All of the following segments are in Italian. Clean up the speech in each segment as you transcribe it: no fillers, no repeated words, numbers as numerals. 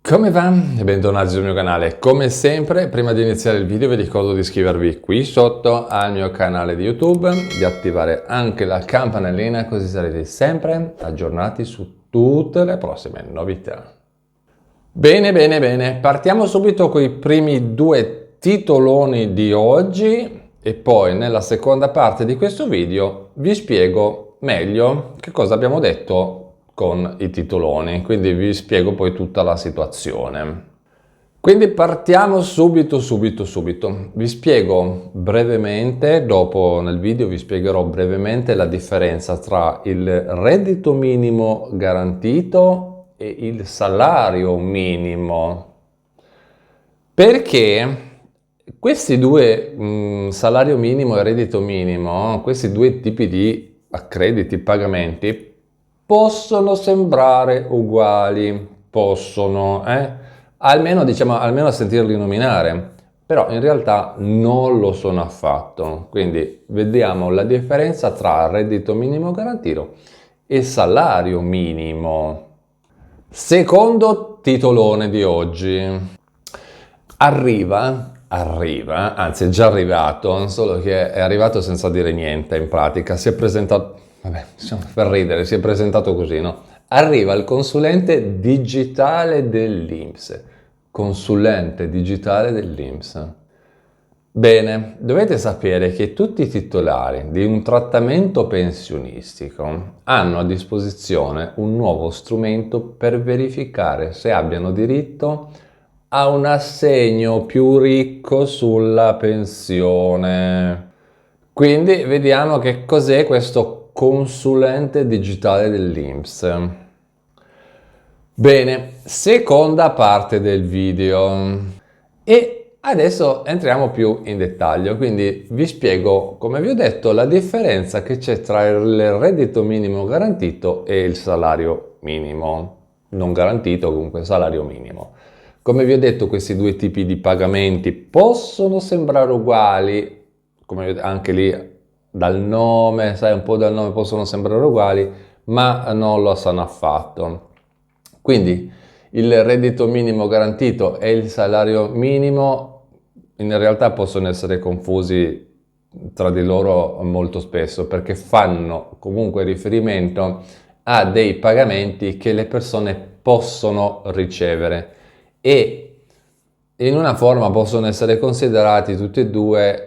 Come va? E bentornati sul mio canale. Come sempre, prima di iniziare il video vi ricordo di iscrivervi qui sotto al mio canale di YouTube, di attivare anche la campanellina così sarete sempre aggiornati su tutte le prossime novità. Bene, partiamo subito con i primi due titoloni di oggi e poi nella seconda parte di questo video vi spiego meglio che cosa abbiamo detto con i titoloni, quindi vi spiego poi tutta la situazione. Quindi partiamo subito. Vi spiego brevemente, dopo nel video vi spiegherò brevemente la differenza tra il reddito minimo garantito e il salario minimo. Perché questi due, salario minimo e reddito minimo, questi due tipi di accrediti, pagamenti, possono sembrare uguali, almeno a sentirli nominare, però in realtà non lo sono affatto. Quindi vediamo la differenza tra reddito minimo garantito e salario minimo. Secondo titolone di oggi. Anzi è già arrivato, solo che è arrivato senza dire niente in pratica, si è presentato, vabbè, per ridere, si è presentato così, no? Arriva il consulente digitale dell'INPS, consulente digitale dell'INPS. Bene, dovete sapere che tutti i titolari di un trattamento pensionistico hanno a disposizione un nuovo strumento per verificare se abbiano diritto a un assegno più ricco sulla pensione. Quindi vediamo che cos'è questo consulente digitale dell'INPS. Bene, seconda parte del video e adesso entriamo più in dettaglio, quindi vi spiego, come vi ho detto, la differenza che c'è tra il reddito minimo garantito e il salario minimo non garantito, comunque salario minimo. Come vi ho detto, questi due tipi di pagamenti possono sembrare uguali, come anche lì dal nome, sai, un po' dal nome possono sembrare uguali, ma non lo sono affatto. Quindi il reddito minimo garantito e il salario minimo in realtà possono essere confusi tra di loro molto spesso perché fanno comunque riferimento a dei pagamenti che le persone possono ricevere e in una forma possono essere considerati tutti e due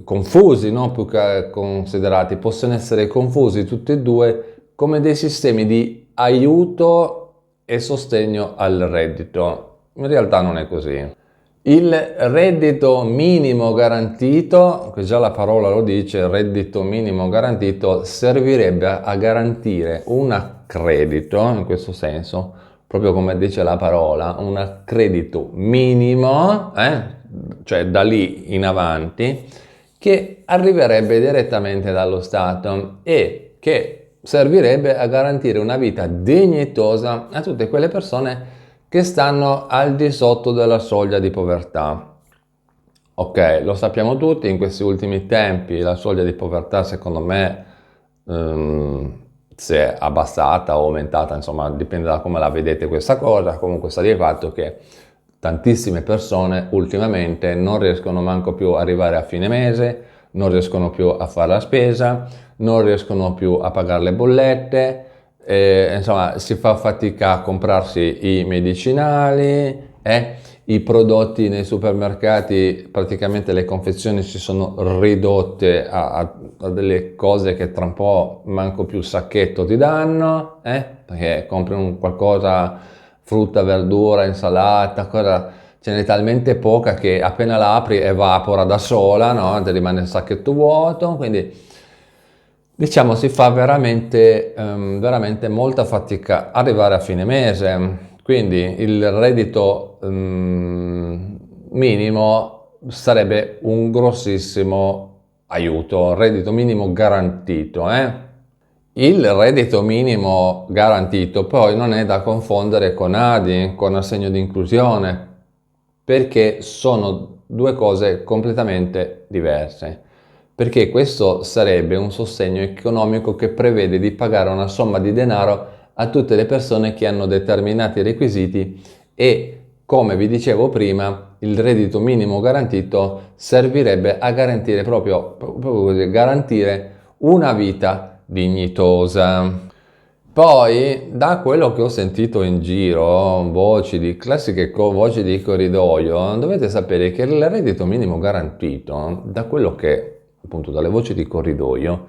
confusi, non più che considerati, possono essere confusi tutti e due come dei sistemi di aiuto e sostegno al reddito. In realtà non è così. Il reddito minimo garantito, che già la parola lo dice, reddito minimo garantito, servirebbe a garantire un accredito, in questo senso, proprio come dice la parola, un accredito minimo, cioè da lì in avanti, che arriverebbe direttamente dallo Stato e che servirebbe a garantire una vita dignitosa a tutte quelle persone che stanno al di sotto della soglia di povertà. Ok, lo sappiamo tutti, in questi ultimi tempi la soglia di povertà secondo me si è abbassata o aumentata, insomma dipende da come la vedete questa cosa, comunque sta di fatto che tantissime persone ultimamente non riescono manco più ad arrivare a fine mese, non riescono più a fare la spesa, non riescono più a pagare le bollette, insomma si fa fatica a comprarsi i medicinali, i prodotti nei supermercati, praticamente le confezioni si sono ridotte a delle cose che tra un po' manco più il sacchetto ti danno, perché compri un qualcosa, frutta, verdura, insalata, cosa, ce n'è talmente poca che appena la apri evapora da sola, no? Ti rimane il sacchetto vuoto, quindi diciamo si fa veramente molta fatica arrivare a fine mese. Quindi il reddito minimo sarebbe un grossissimo aiuto, reddito minimo garantito. Il reddito minimo garantito poi non è da confondere con ADI, con assegno di inclusione, perché sono due cose completamente diverse. Perché questo sarebbe un sostegno economico che prevede di pagare una somma di denaro a tutte le persone che hanno determinati requisiti e come vi dicevo prima, il reddito minimo garantito servirebbe a garantire proprio così, garantire una vita dignitosa. Poi, da quello che ho sentito in giro, classiche voci di corridoio, dovete sapere che il reddito minimo garantito, da quello che, appunto, dalle voci di corridoio,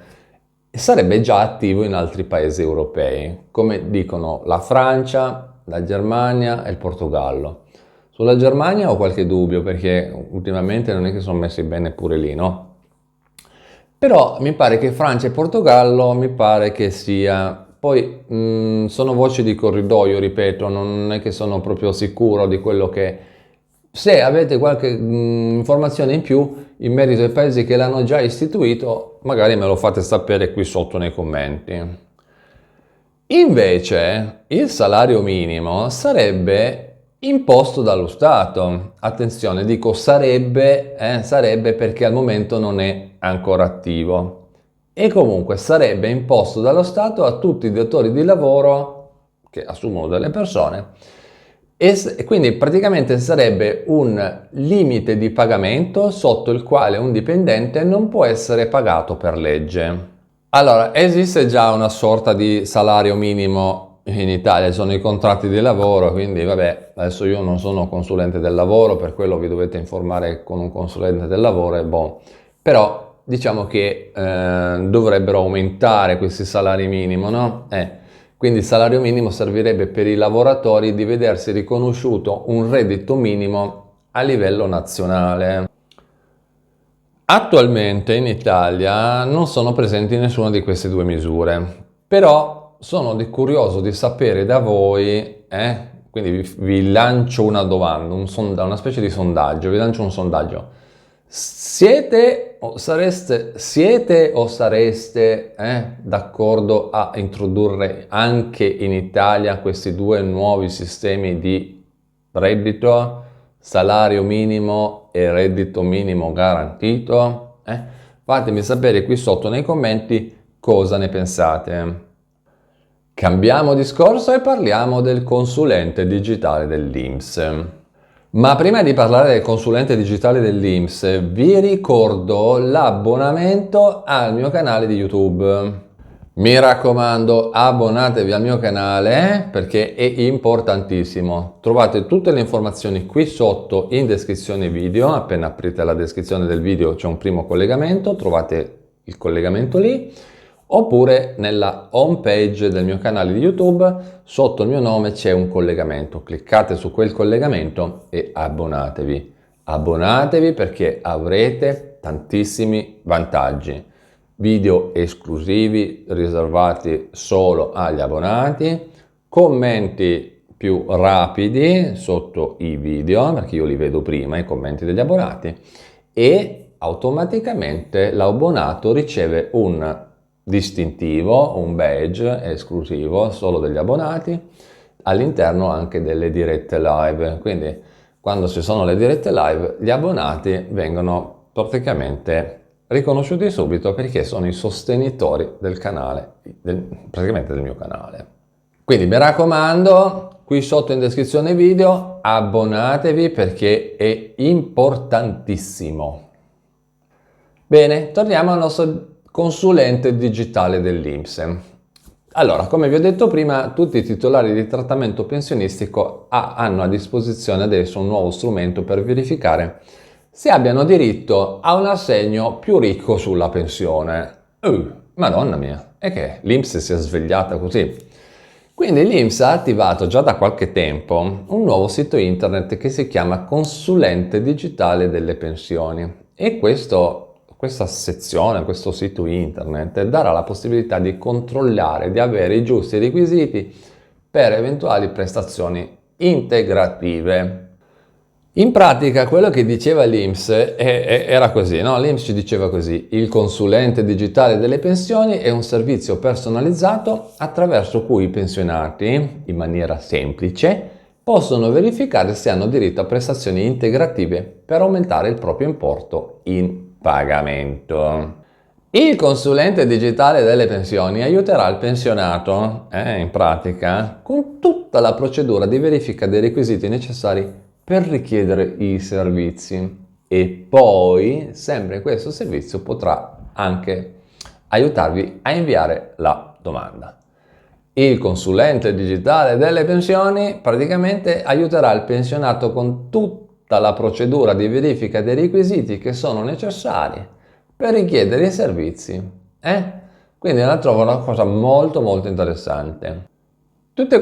sarebbe già attivo in altri paesi europei, come dicono la Francia, la Germania e il Portogallo. Sulla Germania ho qualche dubbio perché ultimamente non è che sono messi bene pure lì, no? Però mi pare che Francia e Portogallo mi pare che sia. Poi sono voci di corridoio, ripeto, non è che sono proprio sicuro di quello che. Se avete qualche informazione in più in merito ai paesi che l'hanno già istituito, magari me lo fate sapere qui sotto nei commenti. Invece, il salario minimo sarebbe imposto dallo Stato. Attenzione, dico sarebbe perché al momento non è ancora attivo. E comunque sarebbe imposto dallo Stato a tutti i datori di lavoro che assumono delle persone. E quindi praticamente sarebbe un limite di pagamento sotto il quale un dipendente non può essere pagato per legge. Allora, esiste già una sorta di salario minimo in Italia, sono i contratti di lavoro, quindi vabbè, adesso io non sono consulente del lavoro, per quello vi dovete informare con un consulente del lavoro, è buono. Però diciamo che dovrebbero aumentare questi salari minimi, no? Quindi il salario minimo servirebbe per i lavoratori di vedersi riconosciuto un reddito minimo a livello nazionale. Attualmente in Italia non sono presenti nessuna di queste due misure, però sono curioso di sapere da voi, quindi vi lancio una domanda, una specie di sondaggio, vi lancio un sondaggio. Siete o sareste d'accordo a introdurre anche in Italia questi due nuovi sistemi di reddito? Salario minimo e reddito minimo garantito? Fatemi sapere qui sotto nei commenti cosa ne pensate. Cambiamo discorso e parliamo del consulente digitale dell'INPS. Ma prima di parlare del consulente digitale dell'INPS, vi ricordo l'abbonamento al mio canale di YouTube. Mi raccomando, abbonatevi al mio canale perché è importantissimo. Trovate tutte le informazioni qui sotto in descrizione video. Appena aprite la descrizione del video c'è un primo collegamento, trovate il collegamento lì. Oppure nella home page del mio canale di YouTube, sotto il mio nome c'è un collegamento. Cliccate su quel collegamento e abbonatevi. Abbonatevi perché avrete tantissimi vantaggi. Video esclusivi riservati solo agli abbonati, commenti più rapidi sotto i video, perché io li vedo prima, i commenti degli abbonati, e automaticamente l'abbonato riceve un distintivo, un badge esclusivo solo degli abbonati, all'interno anche delle dirette live. Quindi quando ci sono le dirette live, gli abbonati vengono praticamente riconosciuti subito perché sono i sostenitori del canale, praticamente del mio canale. Quindi mi raccomando, qui sotto in descrizione video, abbonatevi perché è importantissimo. Bene, torniamo al nostro consulente digitale dell'INPS. Allora, come vi ho detto prima, tutti i titolari di trattamento pensionistico hanno a disposizione adesso un nuovo strumento per verificare se abbiano diritto a un assegno più ricco sulla pensione. Madonna mia, è che l'INPS si è svegliata così. Quindi l'INPS ha attivato già da qualche tempo un nuovo sito internet che si chiama Consulente Digitale delle Pensioni e questa sezione, questo sito internet darà la possibilità di controllare, di avere i giusti requisiti per eventuali prestazioni integrative. In pratica quello che diceva l'INPS era così, no? L'INPS ci diceva così: il consulente digitale delle pensioni è un servizio personalizzato attraverso cui i pensionati, in maniera semplice, possono verificare se hanno diritto a prestazioni integrative per aumentare il proprio importo in pagamento. Il consulente digitale delle pensioni aiuterà il pensionato, in pratica, con tutta la procedura di verifica dei requisiti necessari per richiedere i servizi e poi sempre questo servizio potrà anche aiutarvi a inviare la domanda. Il consulente digitale delle pensioni praticamente aiuterà il pensionato con tutta la procedura di verifica dei requisiti che sono necessari per richiedere i servizi. Quindi la trovo una cosa molto molto interessante. Tutto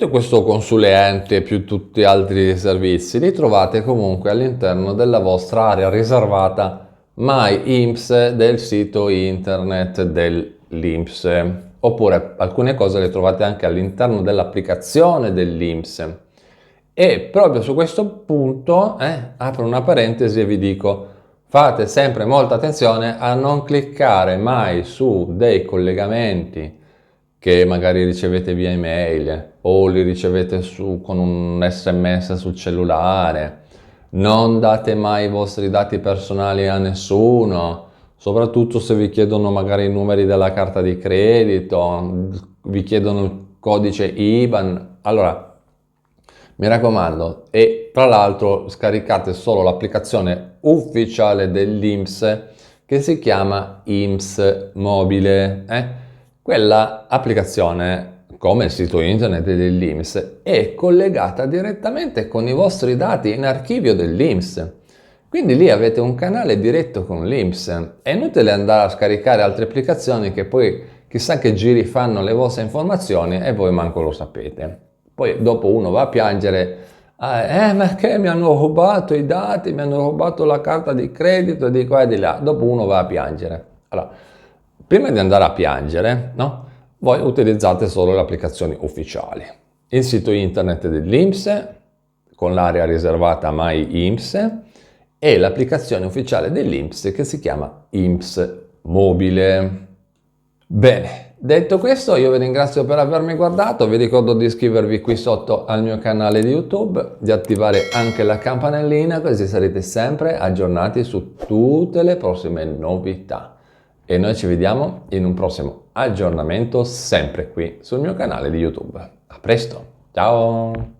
questo consulente più tutti gli altri servizi li trovate comunque all'interno della vostra area riservata My INPS del sito internet dell'INPS, oppure alcune cose le trovate anche all'interno dell'applicazione dell'INPS. E proprio su questo punto apro una parentesi e vi dico: fate sempre molta attenzione a non cliccare mai su dei collegamenti che magari ricevete via email o li ricevete con un SMS sul cellulare. Non date mai i vostri dati personali a nessuno, soprattutto se vi chiedono magari i numeri della carta di credito, vi chiedono il codice IBAN. Allora, mi raccomando, e tra l'altro scaricate solo l'applicazione ufficiale dell'INPS che si chiama INPS Mobile. Quella applicazione, come il sito internet dell'INPS, è collegata direttamente con i vostri dati in archivio dell'INPS. Quindi lì avete un canale diretto con l'INPS. È inutile andare a scaricare altre applicazioni che poi chissà che giri fanno le vostre informazioni e voi manco lo sapete. Poi dopo uno va a piangere, ma che mi hanno rubato i dati, mi hanno rubato la carta di credito di qua e di là. Dopo uno va a piangere. Allora, prima di andare a piangere, no? Voi utilizzate solo le applicazioni ufficiali. Il sito internet dell'INPS con l'area riservata My INPS e l'applicazione ufficiale dell'INPS che si chiama INPS Mobile. Bene, detto questo io vi ringrazio per avermi guardato, vi ricordo di iscrivervi qui sotto al mio canale di YouTube, di attivare anche la campanellina così sarete sempre aggiornati su tutte le prossime novità. E noi ci vediamo in un prossimo aggiornamento sempre qui sul mio canale di YouTube. A presto, ciao!